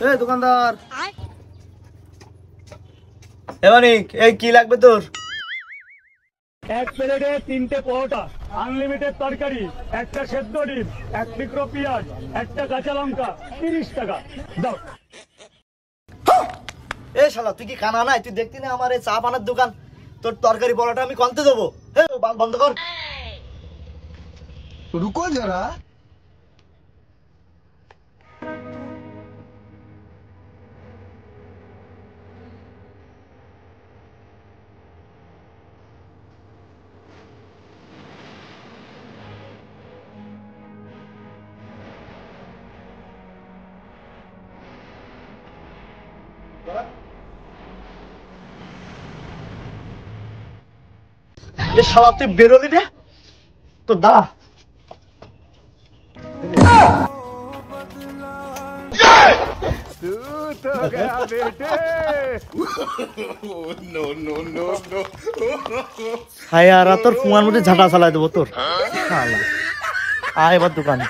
এই দোকানদার, মানিক, এই কি লাগবে তোর? এক প্লেটে 3টে পরোটা, আনলিমিটেড তরকারি, একটা সেদ্ধ ডিম, 1 টুকরো পেঁয়াজ, একটা কাঁচা লঙ্কা, 30 টাকা দাও। এ শালা, তুই কি খানা নাই? তুই দেখতি না আমার এই চা পানার দোকান, তোর তরকারি বড়াটা আমি কনতে দেবো? বন্ধ কর। रुको जरा। এ শালা, তুই বেরোলি রে? তো দাঁড়া। হায় আর তোর ফুয়ার মধ্যে ঝাঁটা চালাই দেবো তোর। আয় এবার দোকানে।